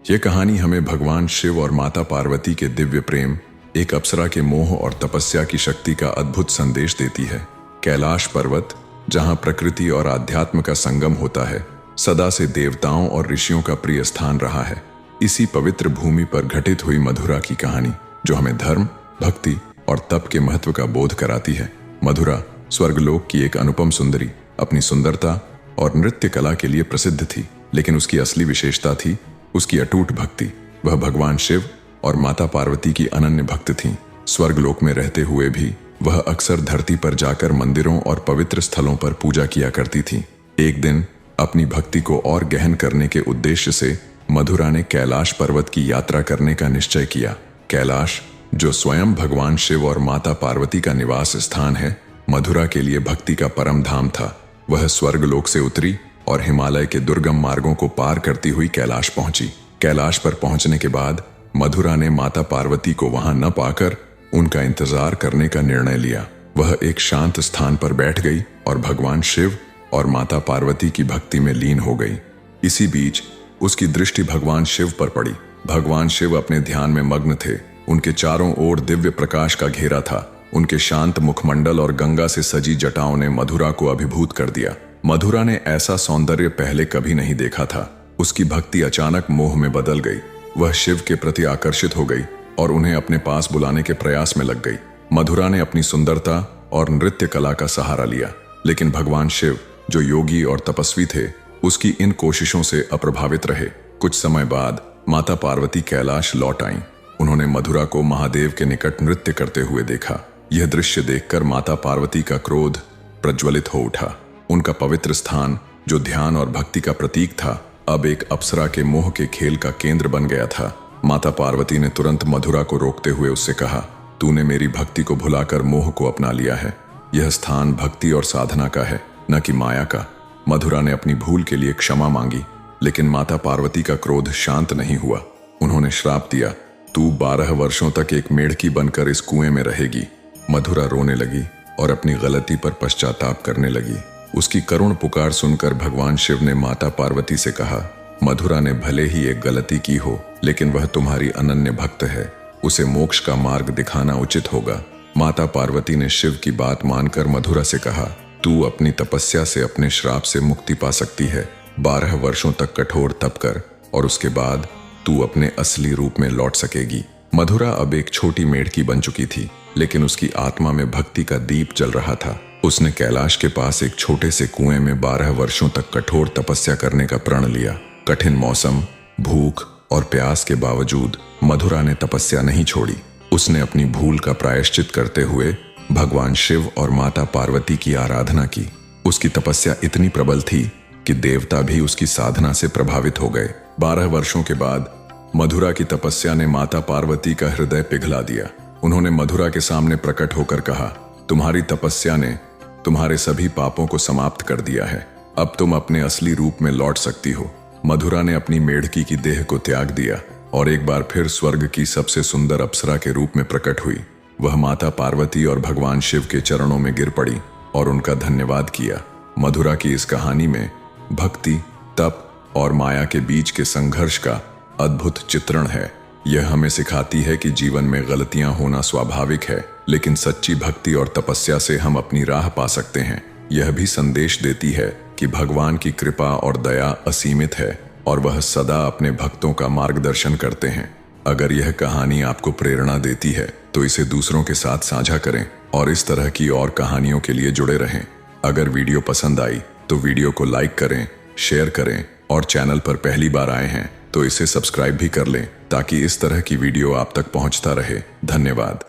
ये कहानी हमें भगवान शिव और माता पार्वती के दिव्य प्रेम, एक अप्सरा के मोह और तपस्या की शक्ति का अद्भुत संदेश देती है। कैलाश पर्वत, जहां प्रकृति और आध्यात्म का संगम होता है, सदा से देवताओं और ऋषियों का प्रिय स्थान रहा है। इसी पवित्र भूमि पर घटित हुई मधुरा की कहानी, जो हमें धर्म, भक्ति और तप के महत्व का बोध कराती है। मधुरा स्वर्गलोक की एक अनुपम सुंदरी अपनी सुंदरता और नृत्य कला के लिए प्रसिद्ध थी, लेकिन उसकी असली विशेषता थी उसकी अटूट भक्ति। वह भगवान शिव और माता पार्वती की अनन्य भक्त थीं। स्वर्गलोक में रहते हुए भी वह अक्सर धरती पर जाकर मंदिरों और पवित्र स्थलों पर पूजा किया करती थीं। एक दिन अपनी भक्ति को और गहन करने के उद्देश्य से मधुरा ने कैलाश पर्वत की यात्रा करने का निश्चय किया। कैलाश, जो स्वयं भगवान शिव और माता पार्वती का निवास स्थान है, मधुरा के लिए भक्ति का परम धाम था। वह स्वर्गलोक से उतरी और हिमालय के दुर्गम मार्गों को पार करती हुई कैलाश पहुंची। कैलाश पर पहुंचने के बाद मधुरा ने माता पार्वती को वहां न पाकर उनका इंतजार करने का निर्णय लिया। वह एक शांत स्थान पर बैठ गई और भगवान शिव और माता पार्वती की भक्ति में लीन हो गई। इसी बीच उसकी दृष्टि भगवान शिव पर पड़ी। भगवान शिव अपने ध्यान में मग्न थे। उनके चारों ओर दिव्य प्रकाश का घेरा था। उनके शांत मुखमंडल और गंगा से सजी जटाओं ने मधुरा को अभिभूत कर दिया। मधुरा ने ऐसा सौंदर्य पहले कभी नहीं देखा था। उसकी भक्ति अचानक मोह में बदल गई। वह शिव के प्रति आकर्षित हो गई और उन्हें अपने पास बुलाने के प्रयास में लग गई। मधुरा ने अपनी सुंदरता और नृत्य कला का सहारा लिया, लेकिन भगवान शिव, जो योगी और तपस्वी थे, उसकी इन कोशिशों से अप्रभावित रहे। कुछ समय बाद माता पार्वती कैलाश लौट आईं। उन्होंने मधुरा को महादेव के निकट नृत्य करते हुए देखा। यह दृश्य देखकर माता पार्वती का क्रोध प्रज्वलित हो उठा। उनका पवित्र स्थान, जो ध्यान और भक्ति का प्रतीक था, अब एक अप्सरा के मोह के खेल का केंद्र बन गया था। माता पार्वती ने तुरंत मधुरा को रोकते हुए उससे कहा, तूने मेरी भक्ति को भुलाकर मोह को अपना लिया है। यह स्थान भक्ति और साधना का है, न कि माया का। मधुरा ने अपनी भूल के लिए क्षमा मांगी, लेकिन माता पार्वती का क्रोध शांत नहीं हुआ। उन्होंने श्राप दिया, तू 12 वर्षों तक एक मेढकी बनकर इस कुएं में रहेगी। मधुरा रोने लगी और अपनी गलती पर पश्चाताप करने लगी। उसकी करुण पुकार सुनकर भगवान शिव ने माता पार्वती से कहा, मधुरा ने भले ही एक गलती की हो, लेकिन वह तुम्हारी अनन्य भक्त है। उसे मोक्ष का मार्ग दिखाना उचित होगा। माता पार्वती ने शिव की बात मानकर मधुरा से कहा, तू अपनी तपस्या से अपने श्राप से मुक्ति पा सकती है। 12 वर्षों तक कठोर तप कर और उसके बाद तू अपने असली रूप में लौट सकेगी। मधुरा अब एक छोटी मेढकी बन चुकी थी, लेकिन उसकी आत्मा में भक्ति का दीप जल रहा था। उसने कैलाश के पास एक छोटे से कुएं में 12 वर्षों तक कठोर तपस्या करने का प्रण लिया। कठिन मौसम, भूख और प्यास के बावजूद मधुरा ने तपस्या नहीं छोड़ी। उसने अपनी भूल का प्रायश्चित करते हुए भगवान शिव और माता पार्वती की आराधना की। उसकी तपस्या इतनी प्रबल थी कि देवता भी उसकी साधना से प्रभावित हो गए। 12 वर्षों के बाद मधुरा की तपस्या ने माता पार्वती का हृदय पिघला दिया। उन्होंने मधुरा के सामने प्रकट होकर कहा, तुम्हारी तपस्या ने तुम्हारे सभी पापों को समाप्त कर दिया है। अब तुम अपने असली रूप में लौट सकती हो। मधुरा ने अपनी मेढकी की देह को त्याग दिया और एक बार फिर स्वर्ग की सबसे सुंदर अप्सरा के रूप में प्रकट हुई। वह माता पार्वती और भगवान शिव के चरणों में गिर पड़ी और उनका धन्यवाद किया। मधुरा की इस कहानी में भक्ति, तप और माया के बीच के संघर्ष का अद्भुत चित्रण है। यह हमें सिखाती है कि जीवन में गलतियां होना स्वाभाविक है, लेकिन सच्ची भक्ति और तपस्या से हम अपनी राह पा सकते हैं। यह भी संदेश देती है कि भगवान की कृपा और दया असीमित है और वह सदा अपने भक्तों का मार्गदर्शन करते हैं। अगर यह कहानी आपको प्रेरणा देती है तो इसे दूसरों के साथ साझा करें और इस तरह की और कहानियों के लिए जुड़े रहें। अगर वीडियो पसंद आई तो वीडियो को लाइक करें, शेयर करें और चैनल पर पहली बार आए हैं तो इसे सब्सक्राइब भी कर लें, ताकि इस तरह की वीडियो आप तक पहुंचता रहे। धन्यवाद।